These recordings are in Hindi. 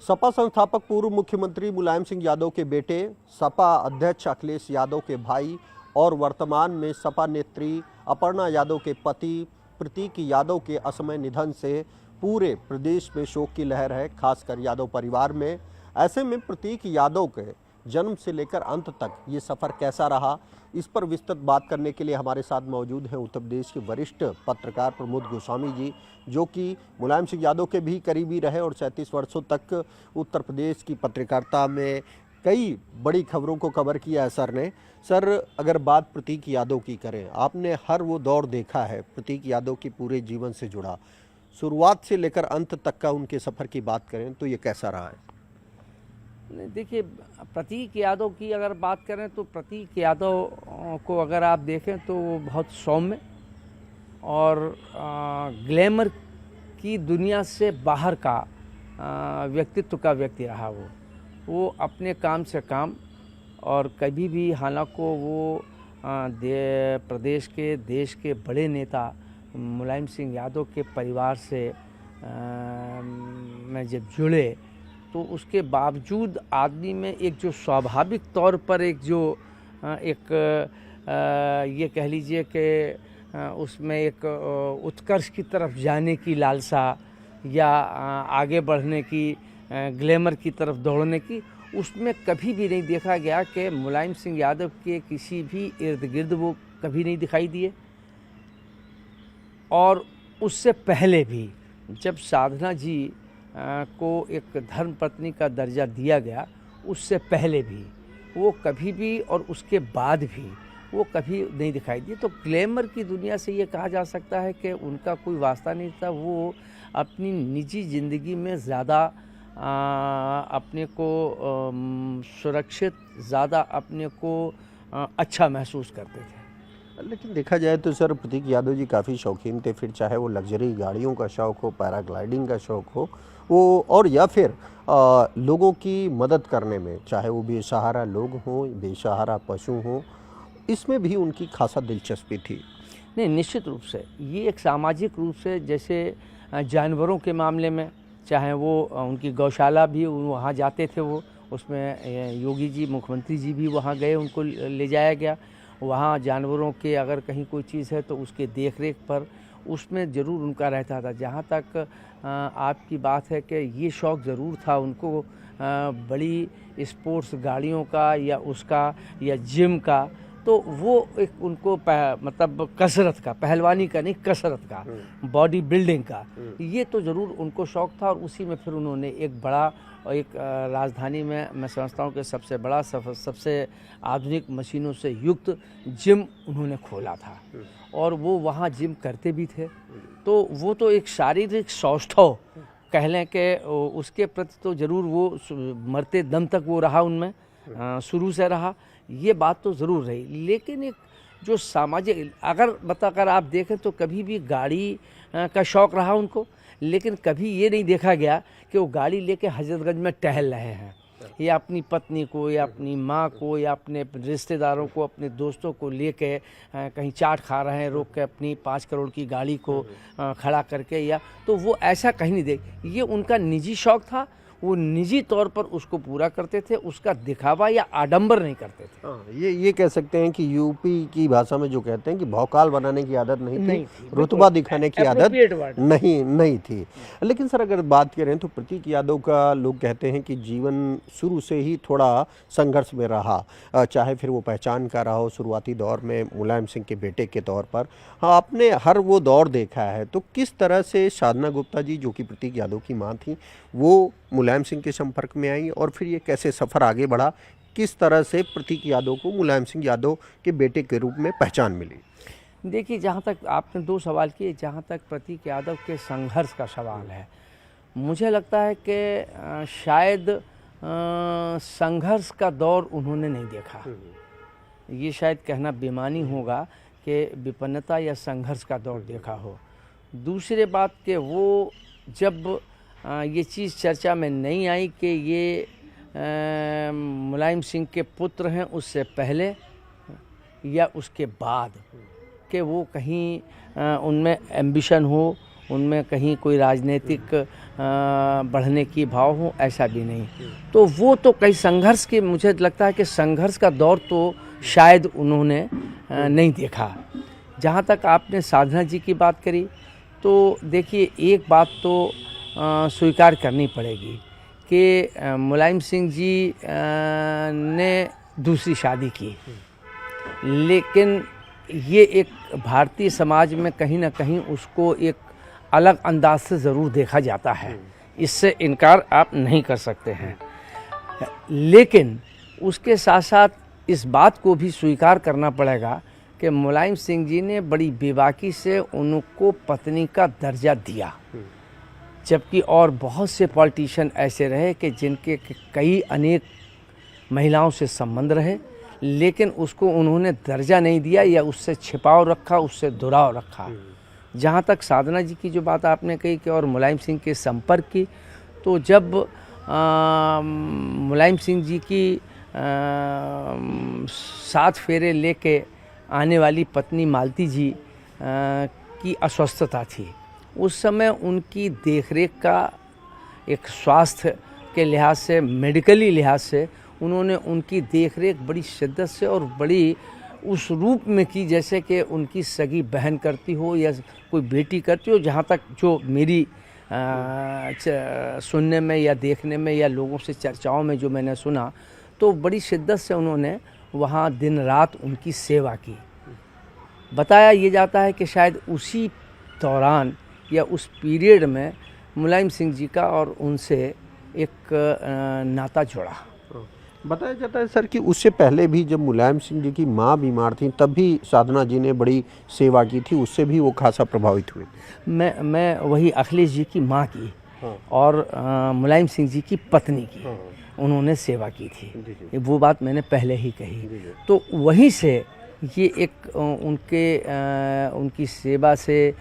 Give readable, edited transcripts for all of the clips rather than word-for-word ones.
सपा संस्थापक पूर्व मुख्यमंत्री मुलायम सिंह यादव के बेटे, सपा अध्यक्ष अखिलेश यादव के भाई और वर्तमान में सपा नेत्री अपर्णा यादव के पति प्रतीक यादव के असमय निधन से पूरे प्रदेश में शोक की लहर है, खासकर यादव परिवार में। ऐसे में प्रतीक यादव के जन्म से लेकर अंत तक ये सफ़र कैसा रहा, इस पर विस्तृत बात करने के लिए हमारे साथ मौजूद हैं उत्तर प्रदेश के वरिष्ठ पत्रकार प्रमोद गोस्वामी जी, जो कि मुलायम सिंह यादव के भी करीबी रहे और 37 वर्षों तक उत्तर प्रदेश की पत्रकारिता में कई बड़ी खबरों को कवर किया है सर ने। सर, अगर बात प्रतीक यादव की करें, आपने हर वो दौर देखा है प्रतीक यादव के पूरे जीवन से जुड़ा, शुरुआत से लेकर अंत तक का उनके सफ़र की बात करें तो ये कैसा रहा है? देखिए, प्रतीक यादव की अगर बात करें तो प्रतीक यादव को अगर आप देखें तो वो बहुत सौम्य और ग्लैमर की दुनिया से बाहर का व्यक्तित्व का व्यक्ति रहा। वो अपने काम से काम, और कभी भी हालांकि वो प्रदेश के देश के बड़े नेता मुलायम सिंह यादव के परिवार से में जब जुड़े तो उसके बावजूद आदमी में एक जो स्वाभाविक तौर पर एक जो ये कह लीजिए कि उसमें एक उत्कर्ष की तरफ जाने की लालसा या आगे बढ़ने की, ग्लैमर की तरफ दौड़ने की, उसमें कभी भी नहीं देखा गया कि मुलायम सिंह यादव के किसी भी इर्द गिर्द वो कभी नहीं दिखाई दिए। और उससे पहले भी जब साधना जी को एक धर्म पत्नी का दर्जा दिया गया, उससे पहले भी वो कभी भी और उसके बाद भी वो कभी नहीं दिखाई दिए। तो ग्लैमर की दुनिया से ये कहा जा सकता है कि उनका कोई वास्ता नहीं था। वो अपनी निजी ज़िंदगी में ज़्यादा अपने को सुरक्षित, ज़्यादा अपने को अच्छा महसूस करते थे। लेकिन देखा जाए तो सर, प्रतीक यादव जी काफ़ी शौकीन थे, फिर चाहे वो लग्जरी गाड़ियों का शौक़ हो, पैराग्लाइडिंग का शौक़ हो, वो और या फिर लोगों की मदद करने में, चाहे वो बेसहारा लोग हों, बेसहारा पशु हों, इसमें भी उनकी खासा दिलचस्पी थी। नहीं, निश्चित रूप से ये एक सामाजिक रूप से, जैसे जानवरों के मामले में, चाहे वो उनकी गौशाला भी वहाँ जाते थे, वो उसमें योगी जी, मुख्यमंत्री जी भी वहाँ गए, उनको ले जाया गया। वहाँ जानवरों के अगर कहीं कोई चीज़ है तो उसके देख रेख पर उसमें ज़रूर उनका रहता था। जहाँ तक आपकी बात है कि ये शौक़ ज़रूर था उनको बड़ी स्पोर्ट्स गाड़ियों का या उसका या जिम का, तो वो एक उनको मतलब कसरत का, पहलवानी का नहीं, कसरत का, बॉडी बिल्डिंग का, ये तो ज़रूर उनको शौक़ था। और उसी में फिर उन्होंने एक बड़ा और एक राजधानी में मैं समझता हूँ कि सबसे बड़ा, सबसे आधुनिक मशीनों से युक्त जिम उन्होंने खोला था, और वो वहाँ जिम करते भी थे। तो वो तो एक शारीरिक सौष्ठव कह लें कि उसके प्रति तो ज़रूर वो मरते दम तक वो रहा, उनमें शुरू से रहा, ये बात तो ज़रूर रही। लेकिन एक जो सामाजिक अगर आप देखें तो कभी भी गाड़ी का शौक़ रहा उनको, लेकिन कभी ये नहीं देखा गया कि वो गाड़ी लेके हजरतगंज में टहल रहे हैं, या अपनी पत्नी को या अपनी माँ को या अपने रिश्तेदारों को, अपने दोस्तों को लेके कहीं चाट खा रहे हैं रोक के अपनी 5 करोड़ की गाड़ी को खड़ा करके, या तो वो ऐसा कहीं नहीं देख। ये उनका निजी शौक़ था, वो निजी तौर पर उसको पूरा करते थे, उसका दिखावा या आडंबर नहीं करते थे। हाँ, ये कह सकते हैं कि यूपी की भाषा में जो कहते हैं कि भौकाल बनाने की आदत नहीं थी, रुतबा दिखाने की आदत नहीं थी। लेकिन सर, अगर बात करें तो प्रतीक यादव का लोग कहते हैं कि जीवन शुरू से ही थोड़ा संघर्ष में रहा, चाहे फिर वो पहचान का रहा हो शुरुआती दौर में मुलायम सिंह के बेटे के तौर पर। हाँ, आपने हर वो दौर देखा है, तो किस तरह से साधना गुप्ता जी, जो कि प्रतीक यादव की माँ थी, वो मुलायम सिंह के संपर्क में आई, और फिर ये कैसे सफ़र आगे बढ़ा, किस तरह से प्रतीक यादव को मुलायम सिंह यादव के बेटे के रूप में पहचान मिली? देखिए, जहाँ तक आपने 2 सवाल किए, जहाँ तक प्रतीक यादव के संघर्ष का सवाल है, मुझे लगता है कि शायद संघर्ष का दौर उन्होंने नहीं देखा। ये शायद कहना बेईमानी होगा कि विपन्नता या संघर्ष का दौर देखा हो। दूसरी बात कि वो जब ये चीज़ चर्चा में नहीं आई कि ये मुलायम सिंह के पुत्र हैं, उससे पहले या उसके बाद, कि वो कहीं उनमें एम्बिशन हो उनमें कहीं कोई राजनीतिक बढ़ने की भाव हो, ऐसा भी नहीं। तो वो तो कई संघर्ष के, मुझे लगता है कि संघर्ष का दौर तो शायद उन्होंने नहीं देखा। जहाँ तक आपने साधना जी की बात करी, तो देखिए एक बात तो स्वीकार करनी पड़ेगी कि मुलायम सिंह जी ने दूसरी शादी की, लेकिन ये एक भारतीय समाज में कहीं ना कहीं उसको एक अलग अंदाज से ज़रूर देखा जाता है, इससे इनकार आप नहीं कर सकते हैं। लेकिन उसके साथ साथ इस बात को भी स्वीकार करना पड़ेगा कि मुलायम सिंह जी ने बड़ी बेबाकी से उनको पत्नी का दर्जा दिया, जबकि और बहुत से पॉलिटिशियन ऐसे रहे कि जिनके कई अनेक महिलाओं से संबंध रहे, लेकिन उसको उन्होंने दर्जा नहीं दिया या उससे छिपाव रखा, उससे दुराव रखा। जहाँ तक साधना जी की जो बात आपने कही कि और मुलायम सिंह के संपर्क की, तो जब मुलायम सिंह जी की 7 फेरे लेके आने वाली पत्नी मालती जी की अस्वस्थता थी, उस समय उनकी देखरेख का एक स्वास्थ्य के लिहाज से, मेडिकली लिहाज से उन्होंने उनकी देखरेख बड़ी शिद्दत से और बड़ी उस रूप में की जैसे कि उनकी सगी बहन करती हो या कोई बेटी करती हो। जहाँ तक जो मेरी सुनने में या देखने में या लोगों से चर्चाओं में जो मैंने सुना, तो बड़ी शिद्दत से उन्होंने वहाँ दिन रात उनकी सेवा की। बताया ये जाता है कि शायद उसी दौरान या उस पीरियड में मुलायम सिंह जी का और उनसे एक नाता जुड़ा। बताया जाता है सर कि उससे पहले भी जब मुलायम सिंह जी की माँ बीमार थी तब भी साधना जी ने बड़ी सेवा की थी, उससे भी वो खासा प्रभावित हुए। मैं वही अखिलेश जी की माँ की और मुलायम सिंह जी की पत्नी की उन्होंने सेवा की थी, वो बात मैंने पहले ही कही। तो वहीं से ये एक उनकी सेवा से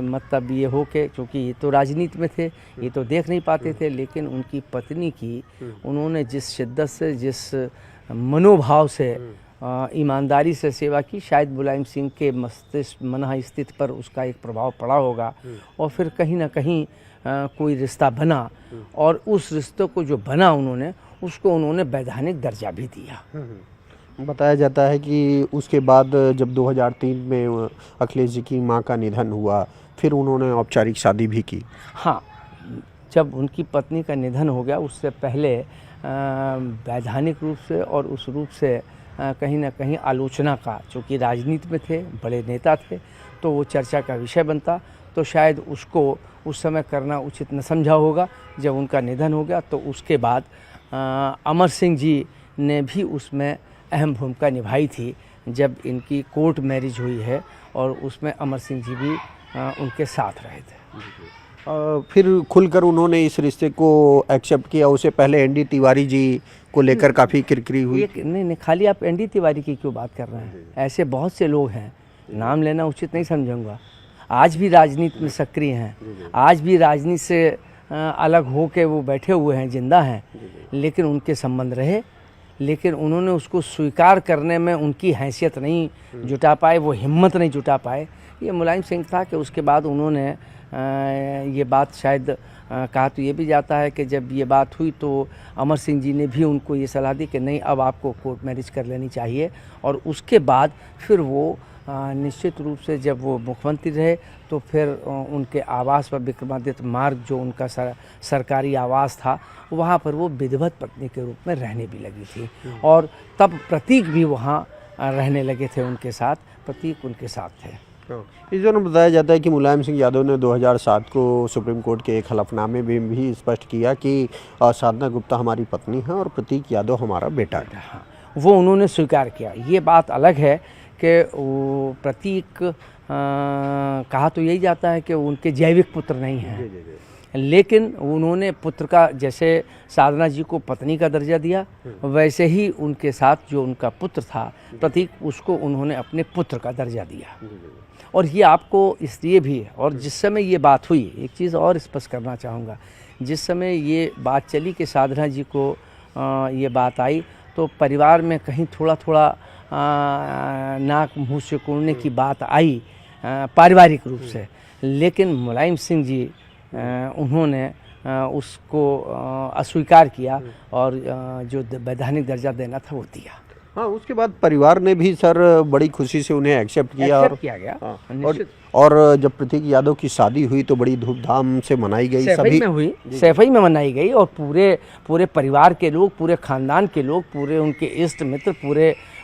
मतलब ये हो के, क्योंकि ये तो राजनीति में थे, ये तो देख नहीं पाते थे, लेकिन उनकी पत्नी की उन्होंने जिस शिद्दत से, जिस मनोभाव से, ईमानदारी से सेवा की, शायद मुलायम सिंह के मस्तिष्क मनः स्थिति पर उसका एक प्रभाव पड़ा होगा। और फिर कहीं ना कहीं कोई रिश्ता बना और उस रिश्ते को जो बना उन्होंने, उसको उन्होंने वैधानिक दर्जा भी दिया। बताया जाता है कि उसके बाद जब 2003 में अखिलेश जी की मां का निधन हुआ, फिर उन्होंने औपचारिक शादी भी की। हाँ, जब उनकी पत्नी का निधन हो गया, उससे पहले वैधानिक रूप से और उस रूप से कहीं ना कहीं आलोचना का, चूँकि राजनीति में थे, बड़े नेता थे, तो वो चर्चा का विषय बनता, तो शायद उसको उस समय करना उचित न समझा होगा। जब उनका निधन हो गया तो उसके बाद अमर सिंह जी ने भी उसमें अहम भूमिका निभाई थी, जब इनकी कोर्ट मैरिज हुई है, और उसमें अमर सिंह जी भी उनके साथ रहे थे। फिर खुलकर उन्होंने इस रिश्ते को एक्सेप्ट किया। उससे पहले एनडी तिवारी जी को लेकर काफ़ी किरकिरी हुई। नहीं, खाली आप एनडी तिवारी की क्यों बात कर रहे हैं? ऐसे बहुत से लोग हैं, नाम लेना उचित नहीं समझूंगा, आज भी राजनीति में सक्रिय हैं, आज भी राजनीति से अलग हो के वो बैठे हुए हैं, जिंदा हैं, लेकिन उनके संबंध रहे, लेकिन उन्होंने उसको स्वीकार करने में उनकी हैसियत नहीं जुटा पाए, वो हिम्मत नहीं जुटा पाए। ये मुलायम सिंह था कि उसके बाद उन्होंने ये बात शायद कहा तो ये भी जाता है कि जब ये बात हुई तो अमर सिंह जी ने भी उनको ये सलाह दी कि नहीं, अब आपको कोर्ट मैरिज कर लेनी चाहिए। और उसके बाद फिर वो निश्चित रूप से जब वो मुख्यमंत्री रहे तो फिर उनके आवास पर, विक्रमादित्य मार्ग जो उनका सरकारी आवास था, वहाँ पर वो विधिवत पत्नी के रूप में रहने भी लगी थी। और तब प्रतीक भी वहाँ रहने लगे थे उनके साथ, प्रतीक उनके साथ थे। इस दौरान बताया जाता है कि मुलायम सिंह यादव ने 2007 को सुप्रीम कोर्ट के एक हलफनामे में भी स्पष्ट किया कि साधना गुप्ता हमारी पत्नी है और प्रतीक यादव हमारा बेटा है। हाँ, वो उन्होंने स्वीकार किया। ये बात अलग है कि वो प्रतीक कहा तो यही जाता है कि उनके जैविक पुत्र नहीं हैं, लेकिन उन्होंने पुत्र का, जैसे साधना जी को पत्नी का दर्जा दिया, वैसे ही उनके साथ जो उनका पुत्र था प्रतीक, उसको उन्होंने अपने पुत्र का दर्जा दिया। और ये आपको इसलिए भी, और जिस समय ये बात हुई, एक चीज़ और स्पष्ट करना चाहूँगा, जिस समय ये बात चली कि साधना जी को ये बात आई, तो परिवार में कहीं थोड़ा थोड़ा नाक मुँह से कुड़ने की बात आई पारिवारिक रूप से, लेकिन मुलायम सिंह जी उन्होंने उसको अस्वीकार किया और जो वैधानिक दर्जा देना था वो दिया। हाँ, उसके बाद परिवार ने भी सर बड़ी खुशी से उन्हें एक्सेप्ट किया और किया गया। हाँ, निश्चित। और जब प्रतीक यादव की शादी हुई तो बड़ी धूमधाम से मनाई गई। सैफई में हुई, सैफई में मनाई गई और पूरे परिवार के लोग, पूरे खानदान के लोग, पूरे उनके इष्ट मित्र,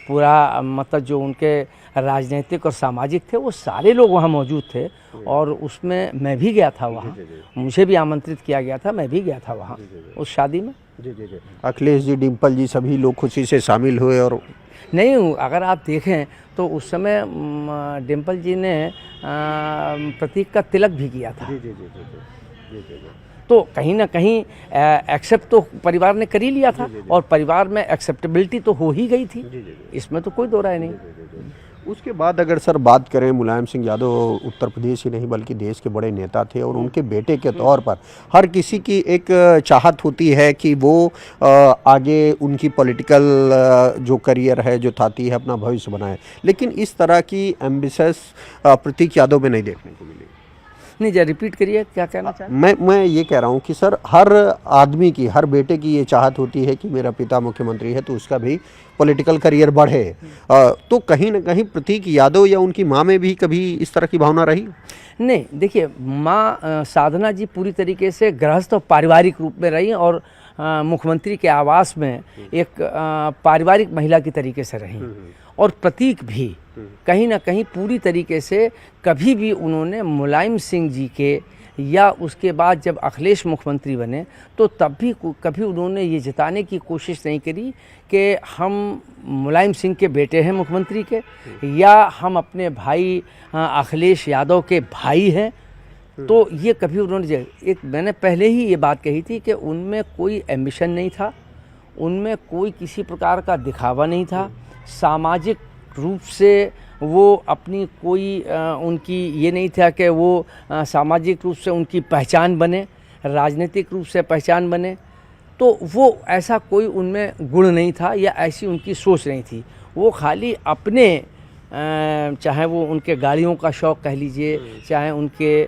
पूरा मतलब जो उनके राजनीतिक और सामाजिक थे वो सारे लोग वहाँ मौजूद थे और उसमें मैं भी गया था वहाँ। मुझे भी आमंत्रित किया गया था, मैं भी गया था वहाँ उस शादी में। अखिलेश जी, डिम्पल जी, सभी लोग खुशी से शामिल हुए। और नहीं, अगर आप देखें तो उस समय डिम्पल जी ने प्रतीक का तिलक भी किया था। तो कहीं ना कहीं एक्सेप्ट तो परिवार ने कर ही लिया था और परिवार में एक्सेप्टेबिलिटी तो हो ही गई थी, इसमें तो कोई दो राय नहीं। उसके बाद अगर सर बात करें, मुलायम सिंह यादव उत्तर प्रदेश ही नहीं बल्कि देश के बड़े नेता थे और उनके बेटे के तौर पर हर किसी की एक चाहत होती है कि वो आगे उनकी पॉलिटिकल जो करियर है, जो चाहती है, अपना भविष्य बनाए, लेकिन इस तरह की एम्बिशस प्रतीक यादव में नहीं देखने को मिली। नहीं, जरा रिपीट करिए, क्या कहना चाहें? मैं ये कह रहा हूँ कि सर हर आदमी की, हर बेटे की ये चाहत होती है कि मेरा पिता मुख्यमंत्री है तो उसका भी पॉलिटिकल करियर बढ़े। तो कहीं ना कहीं प्रतीक यादव या उनकी माँ में भी कभी इस तरह की भावना रही? नहीं, देखिए, माँ साधना जी पूरी तरीके से गृहस्थ और पारिवारिक रूप में रही और मुख्यमंत्री के आवास में एक पारिवारिक महिला की तरीके से रही। और प्रतीक भी कहीं ना कहीं पूरी तरीके से कभी भी उन्होंने मुलायम सिंह जी के या उसके बाद जब अखिलेश मुख्यमंत्री बने तो तब भी कभी उन्होंने ये जताने की कोशिश नहीं करी कि हम मुलायम सिंह के बेटे हैं मुख्यमंत्री के, या हम अपने भाई अखिलेश यादव के भाई हैं। तो ये कभी उन्होंने, एक मैंने पहले ही ये बात कही थी कि उनमें कोई एम्बिशन नहीं था, उनमें कोई किसी प्रकार का दिखावा नहीं था। सामाजिक रूप से वो अपनी कोई उनकी ये नहीं था कि वो सामाजिक रूप से उनकी पहचान बने, राजनीतिक रूप से पहचान बने। तो वो ऐसा कोई उनमें गुण नहीं था या ऐसी उनकी सोच नहीं थी। वो खाली अपने चाहे वो उनके गाड़ियों का शौक़ कह लीजिए, चाहे उनके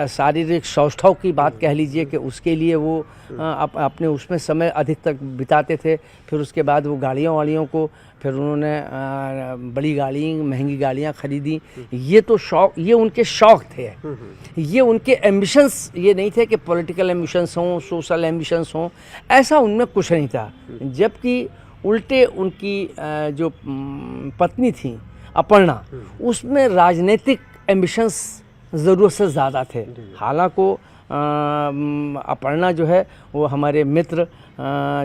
शारीरिक सौष्ठव की बात कह लीजिए कि उसके लिए वो अपने उसमें समय अधिक तक बिताते थे। फिर उसके बाद वो गाड़ियों को फिर उन्होंने बड़ी गाड़ी, महंगी गाड़ियाँ खरीदी। ये तो शौक़, ये उनके शौक़ थे, ये उनके एम्बिशंस ये नहीं थे कि पॉलिटिकल एम्बिशंस हों, सोशल एम्बिशंस हों, ऐसा उनमें कुछ नहीं था। जबकि उल्टे उनकी जो पत्नी थी अपर्णा, उसमें राजनीतिक एम्बिशंस ज़रूरत से ज़्यादा थे। हालांकि अपर्णा जो है वो हमारे मित्र,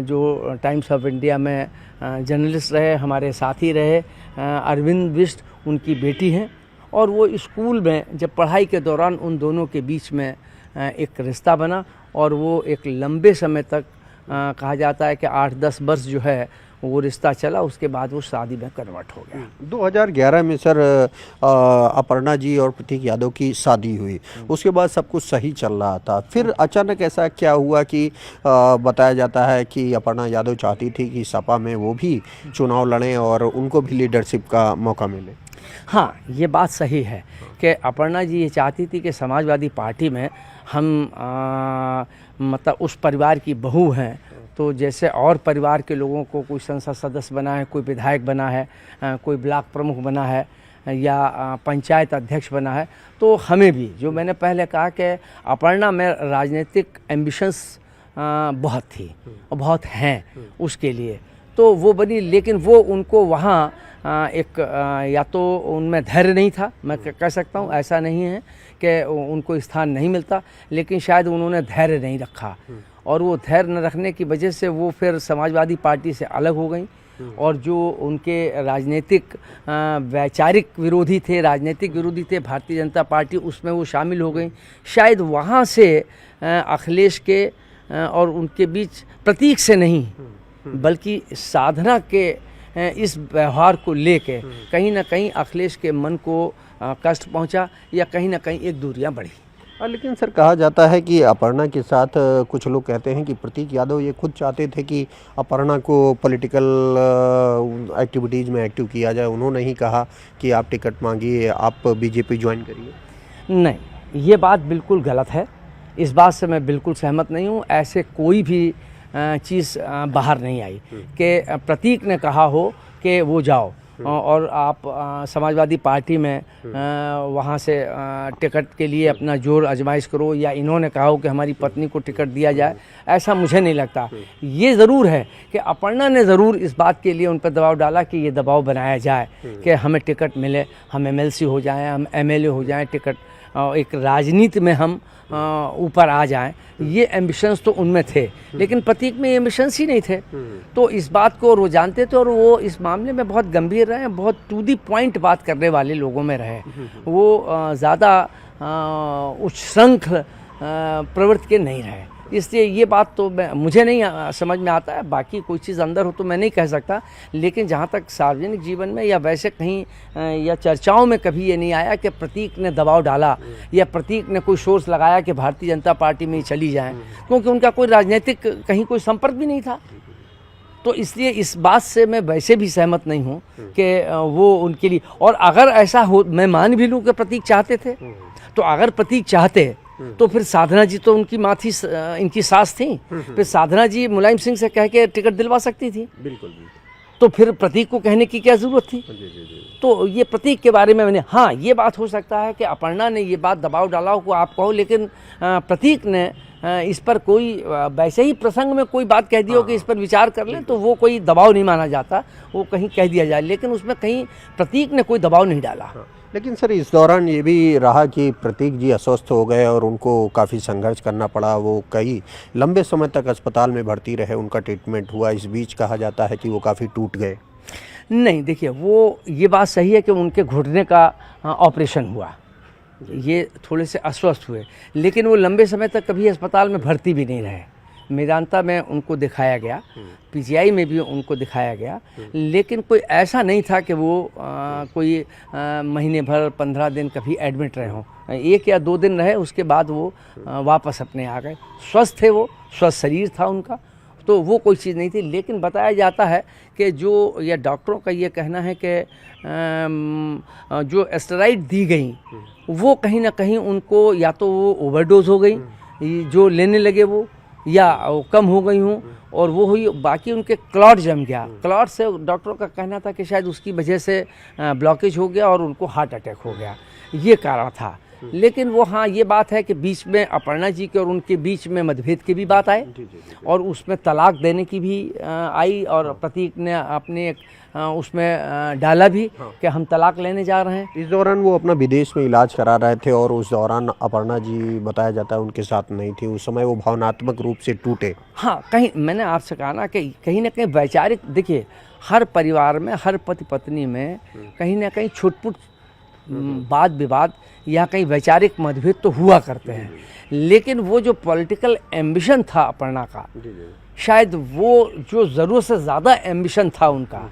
जो टाइम्स ऑफ इंडिया में जर्नलिस्ट रहे, हमारे साथी रहे, अरविंद बिष्ट उनकी बेटी हैं। और वो स्कूल में जब पढ़ाई के दौरान उन दोनों के बीच में एक रिश्ता बना और वो एक लंबे समय तक कहा जाता है कि 8-10 वर्ष जो है वो रिश्ता चला। उसके बाद वो शादी में कन्वर्ट हो गया। 2011 में सर अपर्णा जी और प्रतीक यादव की शादी हुई, उसके बाद सब कुछ सही चल रहा था। फिर अचानक ऐसा क्या हुआ कि बताया जाता है कि अपर्णा यादव चाहती थी कि सपा में वो भी चुनाव लड़ें और उनको भी लीडरशिप का मौका मिले। हाँ, ये बात सही है कि अपर्णा जी ये चाहती थी कि समाजवादी पार्टी में हम मतलब उस परिवार की बहू हैं, तो जैसे और परिवार के लोगों को कोई संसद सदस्य बना है, कोई विधायक बना है, कोई ब्लॉक प्रमुख बना है या पंचायत अध्यक्ष बना है, तो हमें भी, जो मैंने पहले कहा कि अपर्णा में राजनीतिक एम्बिशंस बहुत थी और बहुत हैं उसके लिए, तो वो बनी। लेकिन वो उनको वहाँ एक या तो उनमें धैर्य नहीं था, मैं कह सकता हूँ, ऐसा नहीं है कि उनको स्थान नहीं मिलता, लेकिन शायद उन्होंने धैर्य नहीं रखा और वो धैर्य न रखने की वजह से वो फिर समाजवादी पार्टी से अलग हो गई। और जो उनके राजनीतिक वैचारिक विरोधी थे, राजनीतिक विरोधी थे भारतीय जनता पार्टी, उसमें वो शामिल हो गई। शायद वहाँ से अखिलेश के और उनके बीच प्रतीक से नहीं बल्कि साधना के इस व्यवहार को लेके कहीं ना कहीं अखिलेश के मन को कष्ट पहुंचा या कहीं ना कहीं एक दूरियां बढ़ी। लेकिन सर कहा जाता है कि अपर्णा के साथ कुछ लोग कहते हैं कि प्रतीक यादव ये खुद चाहते थे कि अपर्णा को पॉलिटिकल एक्टिविटीज़ में एक्टिव किया जाए। उन्होंने ही कहा कि आप टिकट मांगिए, आप बीजेपी ज्वाइन करिए। नहीं, ये बात बिल्कुल गलत है। इस बात से मैं बिल्कुल सहमत नहीं हूँ। ऐसे कोई भी चीज़ बाहर नहीं आई कि प्रतीक ने कहा हो कि वो जाओ और आप समाजवादी पार्टी में वहाँ से टिकट के लिए अपना जोर आजमाइश करो, या इन्होंने कहा हो कि हमारी पत्नी को टिकट दिया जाए। ऐसा मुझे नहीं लगता। ये ज़रूर है कि अपर्णा ने ज़रूर इस बात के लिए उन पर दबाव डाला कि ये दबाव बनाया जाए कि हमें टिकट मिले, हम एमएलसी हो जाएं, हम एमएलए हो जाएं, टिकट एक राजनीति में हम ऊपर आ जाएं। ये एम्बिशंस तो उनमें थे, लेकिन प्रतीक में एम्बिशंस ही नहीं थे। तो इस बात को वो जानते थे और वो इस मामले में बहुत गंभीर रहे, बहुत टू दी पॉइंट बात करने वाले लोगों में रहे। वो ज़्यादा उच्छृंखल प्रवृत्ति के नहीं रहे। इसलिए ये बात तो मुझे नहीं समझ में आता है। बाकी कोई चीज़ अंदर हो तो मैं नहीं कह सकता, लेकिन जहाँ तक सार्वजनिक जीवन में या वैसे कहीं या चर्चाओं में कभी ये नहीं आया कि प्रतीक ने दबाव डाला या प्रतीक ने कोई सोर्स लगाया कि भारतीय जनता पार्टी में ही चली जाएं, क्योंकि उनका कोई राजनीतिक कहीं कोई संपर्क भी नहीं था। तो इसलिए इस बात से मैं वैसे भी सहमत नहीं हूँ कि वो उनके लिए, और अगर ऐसा हो, मैं मान भी लूँ कि प्रतीक चाहते थे, तो अगर प्रतीक चाहते तो फिर साधना जी तो उनकी माँ थी, इनकी सास थी, फिर साधना जी मुलायम सिंह से कह के टिकट दिलवा सकती थी। बिल्कुल। तो फिर प्रतीक को कहने की क्या ज़रूरत थी? तो ये प्रतीक के बारे में मैंने, हाँ ये बात हो सकता है कि अपर्णा ने ये बात दबाव डाला हो को आप कहो, लेकिन प्रतीक ने इस पर कोई वैसे ही प्रसंग में कोई बात कह दी हो कि इस पर विचार कर लें, तो वो कोई दबाव नहीं माना जाता, वो कहीं कह दिया जाए, लेकिन उसमें कहीं प्रतीक ने कोई दबाव नहीं डाला। लेकिन सर इस दौरान ये भी रहा कि प्रतीक जी अस्वस्थ हो गए और उनको काफ़ी संघर्ष करना पड़ा। वो कई लंबे समय तक अस्पताल में भर्ती रहे, उनका ट्रीटमेंट हुआ। इस बीच कहा जाता है कि वो काफ़ी टूट गए। नहीं, देखिए वो ये बात सही है कि उनके घुटने का ऑपरेशन हुआ, ये थोड़े से अस्वस्थ हुए, लेकिन वो लंबे समय तक कभी अस्पताल में भर्ती भी नहीं रहे। मेदांता में उनको दिखाया गया, पीजीआई में भी उनको दिखाया गया, लेकिन कोई ऐसा नहीं था कि वो कोई महीने भर 15 दिन कभी एडमिट रहे हों। 1 या 2 दिन रहे, उसके बाद वो वापस अपने आ गए। स्वस्थ थे वो, स्वस्थ शरीर था उनका, तो वो कोई चीज़ नहीं थी। लेकिन बताया जाता है कि जो या डॉक्टरों का ये कहना है कि जो एस्टेरॉइड दी गई वो कहीं ना कहीं उनको या तो वो ओवरडोज हो गई, जो लेने लगे वो, या वो कम हो गई हूँ और वो हुई, बाकी उनके क्लॉट जम गया। क्लॉट से डॉक्टरों का कहना था कि शायद उसकी वजह से ब्लॉकेज हो गया और उनको हार्ट अटैक हो गया, ये कारण था। लेकिन वो हाँ ये बात है कि बीच में अपर्णा जी के और उनके बीच में मतभेद की भी बात आई और उसमें तलाक देने की भी आई, और प्रतीक ने अपने उसमें डाला भी कि हम तलाक लेने जा रहे हैं। इस दौरान वो अपना विदेश में इलाज करा रहे थे और उस दौरान अपर्णा जी बताया जाता है उनके साथ नहीं थी। उस समय वो भावनात्मक रूप से टूटे। हाँ, कहीं मैंने आपसे कहा ना कि कहीं ना कहीं वैचारिक, देखिए हर परिवार में, हर पति पत्नी में कहीं ना कहीं छुटपुट वाद विवाद या कहीं वैचारिक मतभेद तो हुआ करते हैं, लेकिन वो जो पॉलिटिकल एम्बिशन था अपर्णा का, शायद वो जो ज़रूरत से ज़्यादा एम्बिशन था उनका,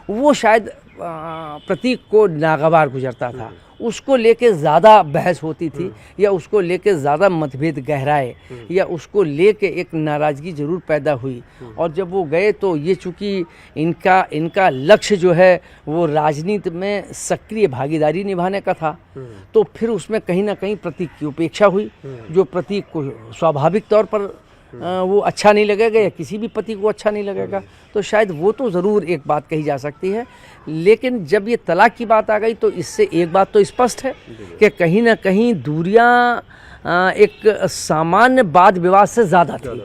वो शायद प्रतीक को नागवार गुजरता था। उसको लेके ज़्यादा बहस होती थी या उसको लेके ज़्यादा मतभेद गहराए या उसको लेके एक नाराज़गी ज़रूर पैदा हुई। और जब वो गए तो ये चूँकि इनका लक्ष्य जो है वो राजनीति में सक्रिय भागीदारी निभाने का था, तो फिर उसमें कहीं ना कहीं प्रतीक की उपेक्षा हुई, जो प्रतीक को स्वाभाविक तौर पर वो अच्छा नहीं लगेगा या किसी भी पति को अच्छा नहीं लगेगा। तो शायद वो तो ज़रूर एक बात कही जा सकती है, लेकिन जब ये तलाक की बात आ गई तो इससे एक बात तो स्पष्ट है कि कहीं ना कहीं दूरियां एक सामान्य वाद विवाद से ज़्यादा थी,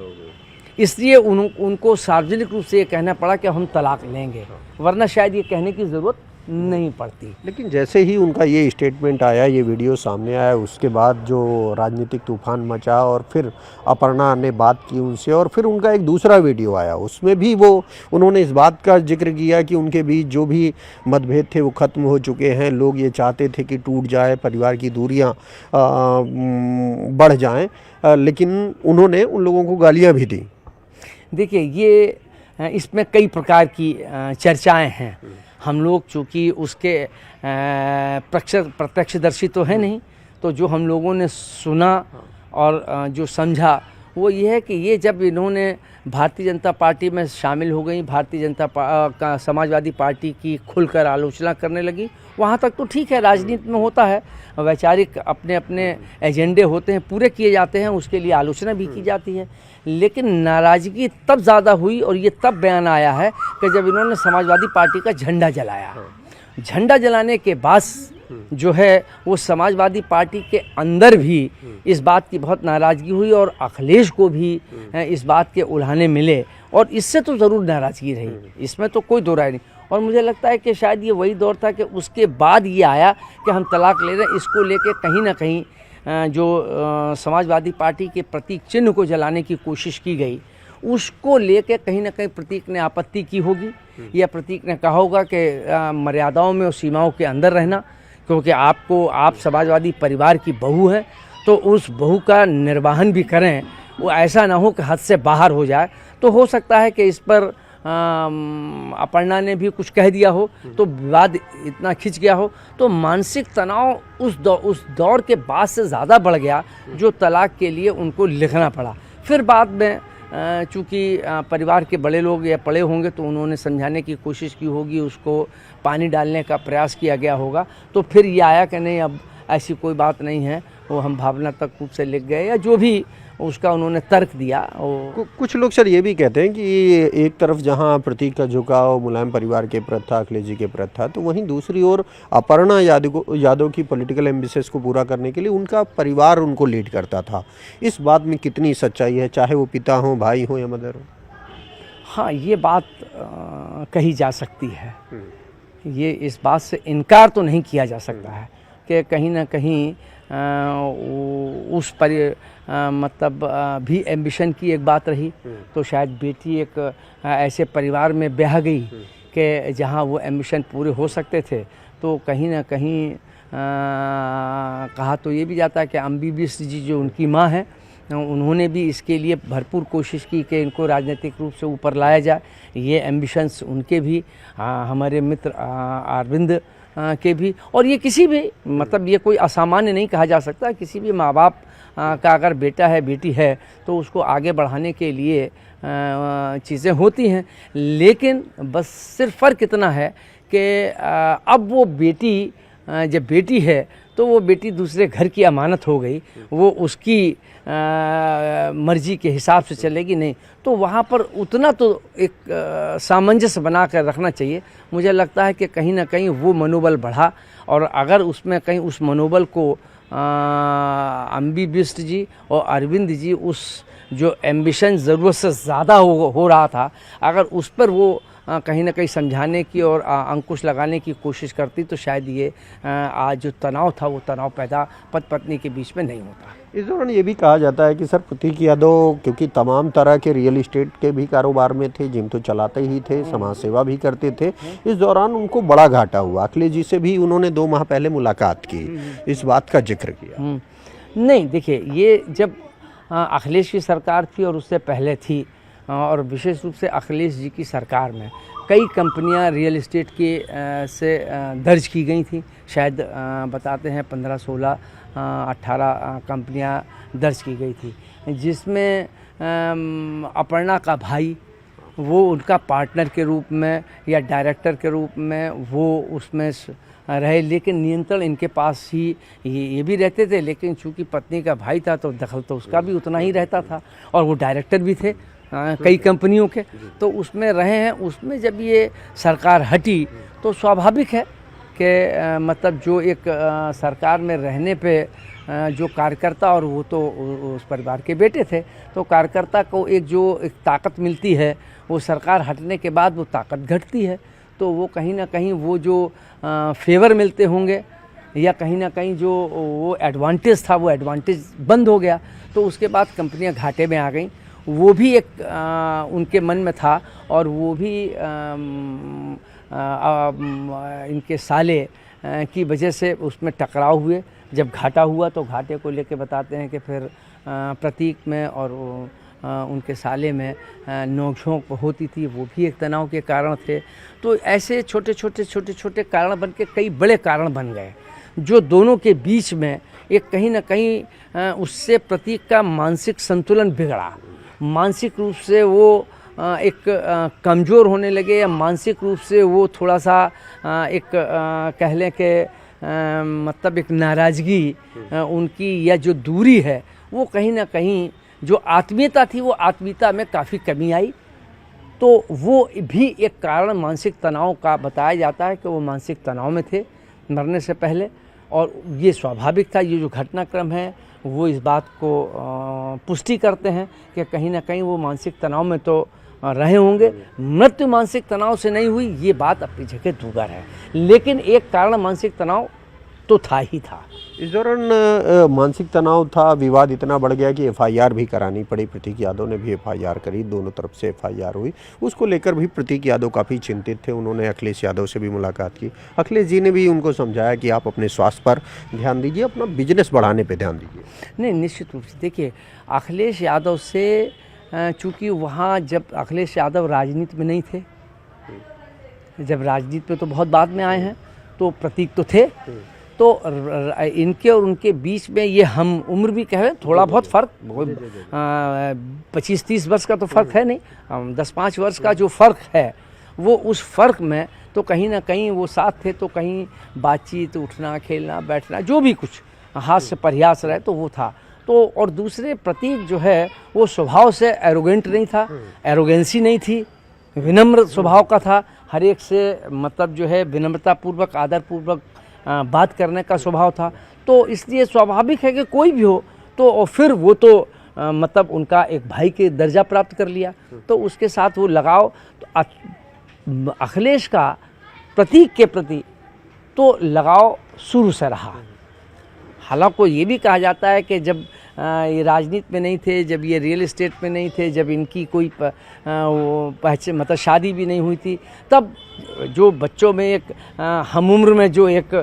इसलिए उनको सार्वजनिक रूप से ये कहना पड़ा कि हम तलाक लेंगे, वरना शायद ये कहने की ज़रूरत नहीं पड़ती। लेकिन जैसे ही उनका ये स्टेटमेंट आया, ये वीडियो सामने आया, उसके बाद जो राजनीतिक तूफान मचा और फिर अपर्णा ने बात की उनसे और फिर उनका एक दूसरा वीडियो आया, उसमें भी उन्होंने इस बात का जिक्र किया कि उनके बीच जो भी मतभेद थे वो ख़त्म हो चुके हैं। लोग ये चाहते थे कि टूट जाए, परिवार की दूरियां बढ़ जाएं, लेकिन उन्होंने उन लोगों को गालियाँ भी दी। देखिए ये इसमें कई प्रकार की चर्चाएँ हैं। हम लोग चूँकि उसके प्रत्यक्षदर्शी तो है नहीं, तो जो हम लोगों ने सुना और जो समझा वो ये है कि ये जब इन्होंने भारतीय जनता पार्टी में शामिल हो गई, भारतीय जनता समाजवादी पार्टी की खुलकर आलोचना करने लगी, वहाँ तक तो ठीक है, राजनीति में होता है, वैचारिक अपने अपने एजेंडे होते हैं, पूरे किए जाते हैं, उसके लिए आलोचना भी की जाती है। लेकिन नाराज़गी तब ज़्यादा हुई और ये तब बयान आया है कि जब इन्होंने समाजवादी पार्टी का झंडा जलाया। झंडा जलाने के बाद जो है वो समाजवादी पार्टी के अंदर भी इस बात की बहुत नाराज़गी हुई और अखिलेश को भी इस बात के उल्हाने मिले और इससे तो ज़रूर नाराज़गी रही, इसमें तो कोई दो राय नहीं। और मुझे लगता है कि शायद ये वही दौर था कि उसके बाद ये आया कि हम तलाक ले रहे हैं, इसको लेके कहीं ना कहीं जो समाजवादी पार्टी के प्रतीक चिन्ह को जलाने की कोशिश की गई, उसको लेके कहीं ना कहीं प्रतीक ने आपत्ति की होगी या प्रतीक ने कहा होगा कि मर्यादाओं में और सीमाओं के अंदर रहना, क्योंकि आप समाजवादी परिवार की बहू हैं तो उस बहू का निर्वहन भी करें, वो ऐसा ना हो कि हद से बाहर हो जाए। तो हो सकता है कि इस पर अपर्णा ने भी कुछ कह दिया हो तो विवाद इतना खिंच गया हो, तो मानसिक तनाव उस दौर के बाद से ज़्यादा बढ़ गया जो तलाक के लिए उनको लिखना पड़ा। फिर बाद में चूँकि परिवार के बड़े लोग या पड़े होंगे तो उन्होंने समझाने की कोशिश की होगी, उसको पानी डालने का प्रयास किया गया होगा, तो फिर ये आया कि नहीं अब ऐसी कोई बात नहीं है, वो हम भावनात्मक रूप से लिख गए या जो भी उसका उन्होंने तर्क दिया। कुछ लोग सर ये भी कहते हैं कि एक तरफ जहां प्रतीक का झुकाव मुलायम परिवार के प्रति था, अखिलेश जी के प्रति था, तो वहीं दूसरी ओर अपर्णा यादव की पॉलिटिकल एम्बिशंस को पूरा करने के लिए उनका परिवार उनको लीड करता था। इस बात में कितनी सच्चाई है, चाहे वो पिता हो, भाई हो या मदर हो? हाँ, ये बात कही जा सकती है, ये इस बात से इनकार तो नहीं किया जा सकता है कि कहीं ना कहीं उस पर मतलब भी एम्बिशन की एक बात रही, तो शायद बेटी एक ऐसे परिवार में ब्याह गई कि जहां वो एम्बिशन पूरे हो सकते थे। तो कहीं ना कहीं कहा तो ये भी जाता है कि अम्बी बिष्ट जी जो उनकी माँ हैं, उन्होंने भी इसके लिए भरपूर कोशिश की कि इनको राजनीतिक रूप से ऊपर लाया जाए। ये एम्बिशंस उनके भी, हमारे मित्र अरविंद के भी, और ये किसी भी मतलब ये कोई असामान्य नहीं कहा जा सकता। किसी भी माँ बाप का अगर बेटा है, बेटी है, तो उसको आगे बढ़ाने के लिए चीज़ें होती हैं। लेकिन बस सिर्फ फ़र्क इतना है कि अब वो बेटी जब बेटी है तो वो बेटी दूसरे घर की अमानत हो गई, वो उसकी मर्जी के हिसाब से चलेगी नहीं, तो वहाँ पर उतना तो एक सामंजस्य बना कर रखना चाहिए। मुझे लगता है कि कहीं ना कहीं वो मनोबल बढ़ा, और अगर उसमें कहीं उस मनोबल को अम्बी बिष्ट जी और अरविंद जी उस जो एम्बिशन ज़रूरत से ज़्यादा हो रहा था, अगर उस पर वो कहीं ना कहीं समझाने की और अंकुश लगाने की कोशिश करती, तो शायद ये आज जो तनाव था वो तनाव पैदा पति पत्नी के बीच में नहीं होता। इस दौरान ये भी कहा जाता है कि सर प्रतीक यादव क्योंकि तमाम तरह के रियल इस्टेट के भी कारोबार में थे, जिम तो चलाते ही थे, समाज सेवा भी करते थे, इस दौरान उनको बड़ा घाटा हुआ। अखिलेश जी से भी उन्होंने 2 माह पहले मुलाकात की, इस बात का जिक्र किया। नहीं, देखिए, ये जब अखिलेश की सरकार थी और उससे पहले थी, और विशेष रूप से अखिलेश जी की सरकार में कई कंपनियां रियल इस्टेट के से दर्ज की गई थी। शायद बताते हैं 15, 16, 18 कंपनियां दर्ज की गई थी, जिसमें अपर्णा का भाई वो उनका पार्टनर के रूप में या डायरेक्टर के रूप में वो उसमें रहे, लेकिन नियंत्रण इनके पास ही ये भी रहते थे। लेकिन चूंकि पत्नी का भाई था तो दखल तो उसका भी उतना ही रहता था, और वो डायरेक्टर भी थे कई कंपनियों के, तो उसमें रहे हैं। उसमें जब ये सरकार हटी तो स्वाभाविक है कि मतलब जो एक सरकार में रहने पे जो कार्यकर्ता, और वो तो उस परिवार के बेटे थे, तो कार्यकर्ता को एक ताकत मिलती है, वो सरकार हटने के बाद वो ताकत घटती है। तो वो कहीं ना कहीं वो जो फेवर मिलते होंगे या कहीं ना कहीं जो वो एडवांटेज था वो एडवांटेज बंद हो गया, तो उसके बाद कंपनियां घाटे में आ गईं। वो भी एक उनके मन में था, और वो भी इनके साले की वजह से उसमें टकराव हुए। जब घाटा हुआ तो घाटे को लेके बताते हैं कि फिर प्रतीक में और उनके साले में नोक-झोंक होती थी, वो भी एक तनाव के कारण थे। तो ऐसे छोटे छोटे कारण बन के कई बड़े कारण बन गए, जो दोनों के बीच में एक कहीं ना कहीं उससे प्रतीक का मानसिक संतुलन बिगड़ा, मानसिक रूप से वो एक कमज़ोर होने लगे, या मानसिक रूप से वो थोड़ा सा एक कह लें कि मतलब एक नाराज़गी उनकी या जो दूरी है वो कहीं ना कहीं जो आत्मीयता थी वो आत्मीयता में काफ़ी कमी आई। तो वो भी एक कारण मानसिक तनाव का बताया जाता है कि वो मानसिक तनाव में थे मरने से पहले, और ये स्वाभाविक था। ये जो घटनाक्रम है वो इस बात को पुष्टि करते हैं कि कहीं ना कहीं वो मानसिक तनाव में तो रहे होंगे। मृत्यु मानसिक तनाव से नहीं हुई ये बात अपनी जगह दूगर है, लेकिन एक कारण मानसिक तनाव तो था ही था। इस दौरान मानसिक तनाव था, विवाद इतना बढ़ गया कि एफआईआर भी करानी पड़ी। प्रतीक यादव ने भी एफआईआर करी, दोनों तरफ से एफआईआर हुई। उसको लेकर भी प्रतीक यादव काफ़ी चिंतित थे। उन्होंने अखिलेश यादव से भी मुलाकात की। अखिलेश जी ने भी उनको समझाया कि आप अपने स्वास्थ्य पर ध्यान दीजिए, अपना बिजनेस बढ़ाने पर ध्यान दीजिए। नहीं, निश्चित रूप से देखिए, अखिलेश यादव से चूँकि वहाँ जब अखिलेश यादव राजनीति में नहीं थे, जब राजनीति में तो बहुत बाद में आए हैं, तो प्रतीक तो थे, तो इनके और उनके बीच में ये हम उम्र भी कहें थोड़ा बहुत फ़र्क, 25-30 वर्ष का तो फ़र्क है नहीं, 10-5 वर्ष का जो फ़र्क है वो उस फ़र्क में तो कहीं ना कहीं वो साथ थे, तो कहीं बातचीत, उठना, खेलना, बैठना, जो भी कुछ हाथ से प्रयास रहे तो वो था। तो और दूसरे प्रतीक जो है वो स्वभाव से एरोगेंट नहीं था, एरोगेंसी नहीं थी, विनम्र स्वभाव का था। हर एक से मतलब जो है विनम्रतापूर्वक, आदरपूर्वक बात करने का स्वभाव था। तो इसलिए स्वाभाविक है कि कोई भी हो तो और फिर वो तो मतलब उनका एक भाई के दर्जा प्राप्त कर लिया, तो उसके साथ वो लगाव। तो अखिलेश का प्रतीक के प्रति तो लगाव शुरू से रहा। हालांकि ये भी कहा जाता है कि जब ये राजनीति में नहीं थे, जब ये रियल एस्टेट में नहीं थे, जब इनकी कोई पहचान मतलब शादी भी नहीं हुई थी, तब जो बच्चों में एक हम उम्र में जो एक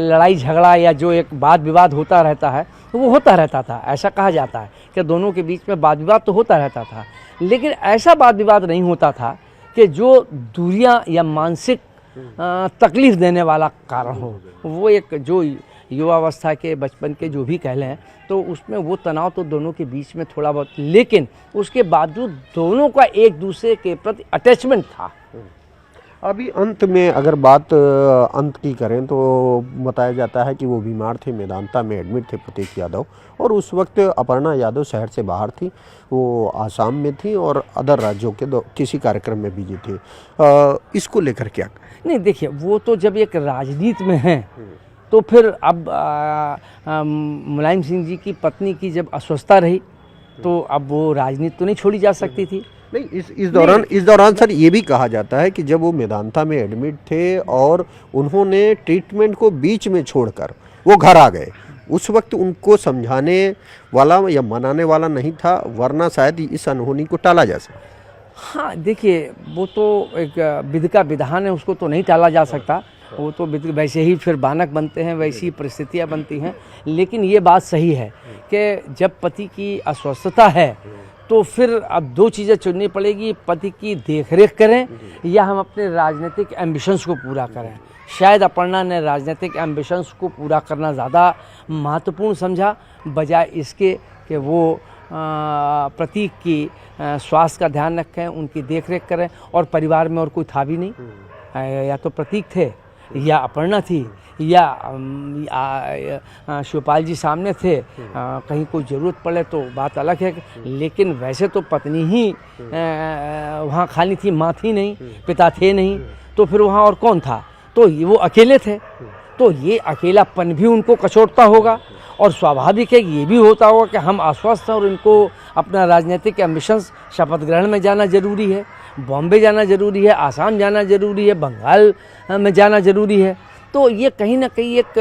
लड़ाई झगड़ा या जो एक वाद विवाद होता रहता है वो होता रहता था। ऐसा कहा जाता है कि दोनों के बीच में वाद विवाद तो होता रहता था, लेकिन ऐसा वाद विवाद नहीं होता था कि जो दूरियां या मानसिक तकलीफ देने वाला कारण हो। वो एक जो युवावस्था के, बचपन के जो भी कह लें, तो उसमें वो तनाव तो दोनों के बीच में थोड़ा बहुत, लेकिन उसके बावजूद दोनों का एक दूसरे के प्रति अटैचमेंट था। अभी अंत में अगर बात अंत की करें तो बताया जाता है कि वो बीमार थे, मेदांता में एडमिट थे प्रतीक यादव, और उस वक्त अपर्णा यादव शहर से बाहर थी, वो आसाम में थी और अदर राज्यों के किसी कार्यक्रम में बिजी थी। इसको लेकर क्या? नहीं देखिए, वो तो जब एक राजनीति में हैं तो फिर अब मुलायम सिंह जी की पत्नी की जब अस्वस्थता रही तो अब वो राजनीति तो नहीं छोड़ी जा सकती थी। नहीं, इस दौरान सर ये भी कहा जाता है कि जब वो मेदांता में एडमिट थे और उन्होंने ट्रीटमेंट को बीच में छोड़कर वो घर आ गए, उस वक्त उनको समझाने वाला या मनाने वाला नहीं था, वरना शायद इस अनहोनी को टाला जा सकता। हाँ देखिए, वो तो एक विधि का विधान है, उसको तो नहीं टाला जा सकता। वो तो वैसे ही फिर बानक बनते हैं, वैसी ही परिस्थितियाँ बनती हैं। लेकिन ये बात सही है कि जब पति की अस्वस्थता है तो फिर अब दो चीज़ें चुननी पड़ेगी, पति की देखरेख करें या हम अपने राजनीतिक एम्बिशंस को पूरा करें। शायद अपर्णा ने राजनीतिक एम्बिशंस को पूरा करना ज़्यादा महत्वपूर्ण समझा, बजाय इसके कि वो प्रतीक की स्वास्थ्य का ध्यान रखें, उनकी देखरेख करें। और परिवार में और कोई था भी नहीं, या तो प्रतीक थे या अपर्णा थी या शिवपाल जी सामने थे। कहीं कोई ज़रूरत पड़े तो बात अलग है, लेकिन वैसे तो पत्नी ही वहाँ खाली थी, माँ थी नहीं, पिता थे नहीं, तो फिर वहाँ और कौन था? तो वो अकेले थे। तो ये अकेलापन भी उनको कचोटता होगा, और स्वाभाविक है कि ये भी होता होगा कि हम अस्वस्थ हैं और इनको अपना राजनीतिक एम्बिशंस, शपथ ग्रहण में जाना ज़रूरी है, बॉम्बे जाना ज़रूरी है, आसाम जाना ज़रूरी है, बंगाल में जाना ज़रूरी है। तो ये कहीं ना कहीं एक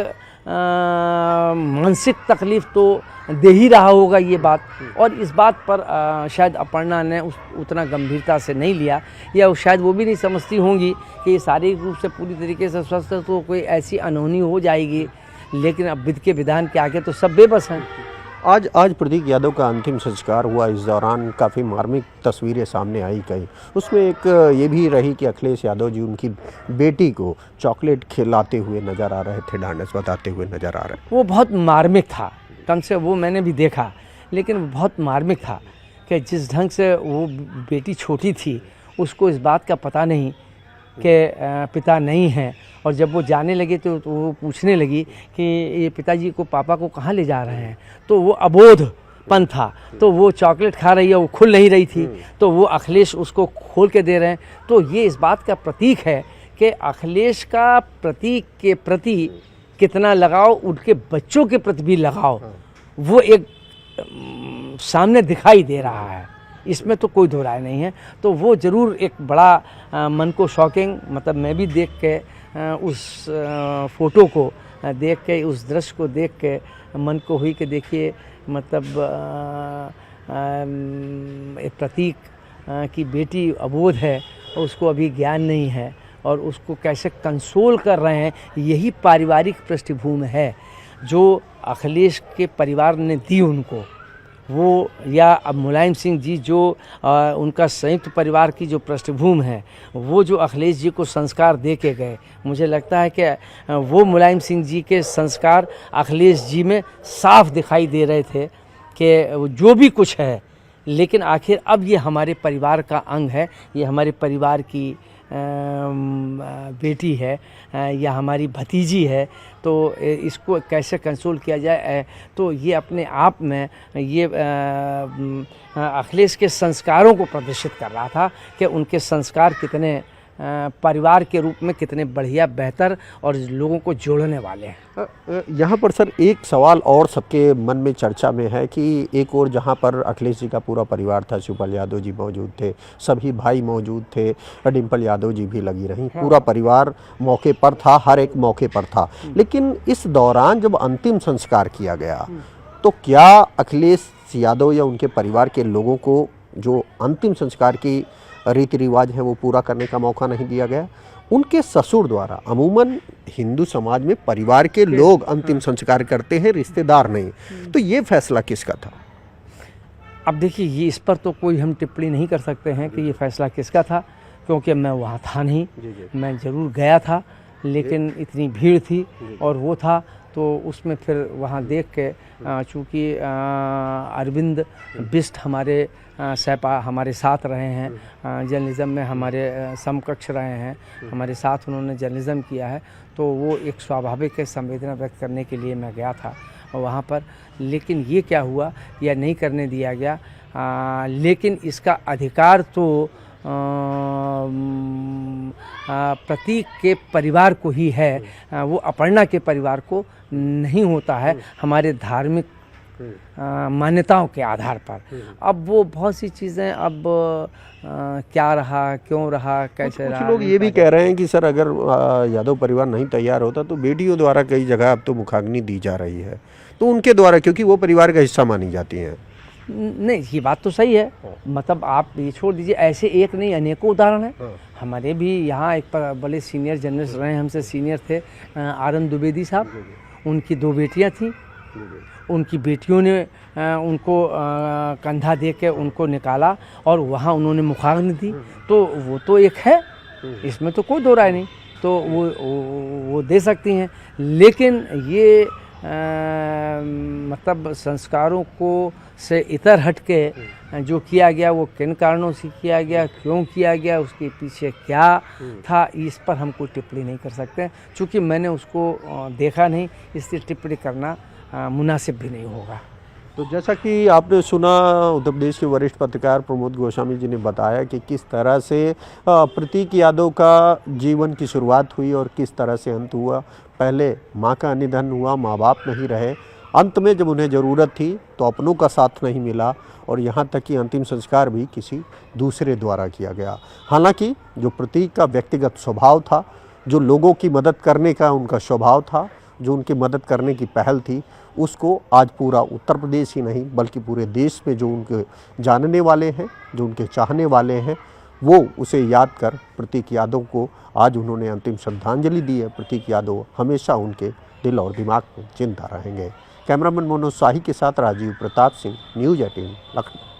मानसिक तकलीफ़ तो दे ही रहा होगा ये बात। और इस बात पर शायद अपर्णा ने उतना गंभीरता से नहीं लिया, या शायद वो भी नहीं समझती होंगी कि ये शारीरिक रूप से पूरी तरीके से स्वस्थ है तो कोई ऐसी अनहोनी हो जाएगी। लेकिन अब विधि के विधान के आगे तो सब बेबस हैं। आज प्रतीक यादव का अंतिम संस्कार हुआ। इस दौरान काफ़ी मार्मिक तस्वीरें सामने आई कई। उसमें एक ये भी रही कि अखिलेश यादव जी उनकी बेटी को चॉकलेट खिलाते हुए नज़र आ रहे थे, ढांढस बताते हुए नज़र आ रहे। वो बहुत मार्मिक था, कम से वो मैंने भी देखा, लेकिन बहुत मार्मिक था कि जिस ढंग से वो बेटी छोटी थी उसको इस बात का पता नहीं कि पिता नहीं है, और जब वो जाने लगे तो वो पूछने लगी कि ये पिताजी को, पापा को कहाँ ले जा रहे हैं, तो वो अबोधपन था, तो वो चॉकलेट खा रही है, वो खुल नहीं रही थी, तो वो अखिलेश उसको खोल के दे रहे हैं। तो ये इस बात का प्रतीक है कि अखिलेश का प्रतीक के प्रति कितना लगाव, उनके बच्चों के प्रति भी लगाव, वो एक सामने दिखाई दे रहा है, इसमें तो कोई दो राय नहीं है। तो वो ज़रूर एक बड़ा मन को शॉकिंग, मतलब मैं भी देख के उस फ़ोटो को देख के, उस दृश्य को देख के मन को हुई कि देखिए, मतलब एक प्रतीक की बेटी अबोध है, उसको अभी ज्ञान नहीं है, और उसको कैसे कंसोल कर रहे हैं, यही पारिवारिक पृष्ठभूमि है जो अखिलेश के परिवार ने दी उनको, वो या अब मुलायम सिंह जी जो उनका संयुक्त परिवार की जो पृष्ठभूमि है, वो जो अखिलेश जी को संस्कार दे के गए, मुझे लगता है कि वो मुलायम सिंह जी के संस्कार अखिलेश जी में साफ दिखाई दे रहे थे कि जो भी कुछ है, लेकिन आखिर अब ये हमारे परिवार का अंग है, ये हमारे परिवार की बेटी है या हमारी भतीजी है, तो इसको कैसे कंसोल किया जाए। तो ये अपने आप में ये अखिलेश के संस्कारों को प्रदर्शित कर रहा था कि उनके संस्कार कितने परिवार के रूप में कितने बढ़िया, बेहतर और लोगों को जोड़ने वाले हैं। यहाँ पर सर एक सवाल और सबके मन में चर्चा में है कि एक और जहाँ पर अखिलेश जी का पूरा परिवार था, शिवपाल यादव जी मौजूद थे, सभी भाई मौजूद थे, डिम्पल यादव जी भी लगी रहीं, पूरा परिवार मौके पर था, हर एक मौके पर था। लेकिन इस दौरान जब अंतिम संस्कार किया गया तो क्या अखिलेश यादव या उनके परिवार के लोगों को जो अंतिम संस्कार की रीति रिवाज है वो पूरा करने का मौका नहीं दिया गया? उनके ससुर द्वारा, अमूमन हिंदू समाज में परिवार के लोग अंतिम संस्कार करते हैं, रिश्तेदार नहीं, तो ये फैसला किसका था? अब देखिए, ये इस पर तो कोई हम टिप्पणी नहीं कर सकते हैं कि ये फैसला किसका था, क्योंकि मैं वहाँ था नहीं। मैं ज़रूर गया था, लेकिन इतनी भीड़ थी और वो था, तो उसमें फिर वहाँ देख के चूँकि अरविंद बिष्ट हमारे सैपा हमारे साथ रहे हैं, जर्नलिज़्म में हमारे समकक्ष रहे हैं, हमारे साथ उन्होंने जर्नलिज़्म किया है, तो वो एक स्वाभाविक संवेदना व्यक्त करने के लिए मैं गया था वहाँ पर। लेकिन ये क्या हुआ या नहीं करने दिया गया, लेकिन इसका अधिकार तो प्रतीक के परिवार को ही है, वो अपर्णा के परिवार को नहीं होता है, हमारे धार्मिक मान्यताओं के आधार पर। अब वो बहुत सी चीज़ें अब क्या रहा, क्यों रहा, कैसे रहा। कुछ लोग ये भी कह रहे हैं कि सर अगर यादव परिवार नहीं तैयार होता तो बेटियों द्वारा कई जगह अब तो मुखाग्नि दी जा रही है, तो उनके द्वारा, क्योंकि वो परिवार का हिस्सा मानी जाती हैं। नहीं, ये बात तो सही है, मतलब आप ये छोड़ दीजिए, ऐसे एक नहीं अनेकों उदाहरण हैं। हमारे भी यहाँ एक बड़े सीनियर जर्नलिस्ट रहे, हमसे सीनियर थे आनंद द्विवेदी साहब, उनकी 2 बेटियाँ थीं, उनकी बेटियों ने उनको कंधा दे के उनको निकाला और वहाँ उन्होंने मुखाग्नि दी, तो वो तो एक है, इसमें तो कोई दो राय नहीं, तो वो दे सकती हैं। लेकिन ये मतलब संस्कारों को से इतर हट के जो किया गया, वो किन कारणों से किया गया, क्यों किया गया, उसके पीछे क्या था, इस पर हम कोई टिप्पणी नहीं कर सकते, क्योंकि मैंने उसको देखा नहीं, इसलिए टिप्पणी करना मुनासिब भी नहीं होगा। तो जैसा कि आपने सुना, उत्तर प्रदेश के वरिष्ठ पत्रकार प्रमोद गोस्वामी जी ने बताया कि किस तरह से प्रतीक यादव का जीवन की शुरुआत हुई और किस तरह से अंत हुआ। पहले मां का निधन हुआ, माँ बाप नहीं रहे, अंत में जब उन्हें ज़रूरत थी तो अपनों का साथ नहीं मिला, और यहाँ तक कि अंतिम संस्कार भी किसी दूसरे द्वारा किया गया। हालांकि जो प्रतीक का व्यक्तिगत स्वभाव था, जो लोगों की मदद करने का उनका स्वभाव था, जो उनकी मदद करने की पहल थी, उसको आज पूरा उत्तर प्रदेश ही नहीं बल्कि पूरे देश में जो उनके जानने वाले हैं, जो उनके चाहने वाले हैं, वो उसे याद कर प्रतीक यादव को आज उन्होंने अंतिम श्रद्धांजलि दी है। प्रतीक यादव हमेशा उनके दिल और दिमाग में जिंदा रहेंगे। कैमरामैन मनोज शाही के साथ राजीव प्रताप सिंह, न्यूज़ 18 लखनऊ।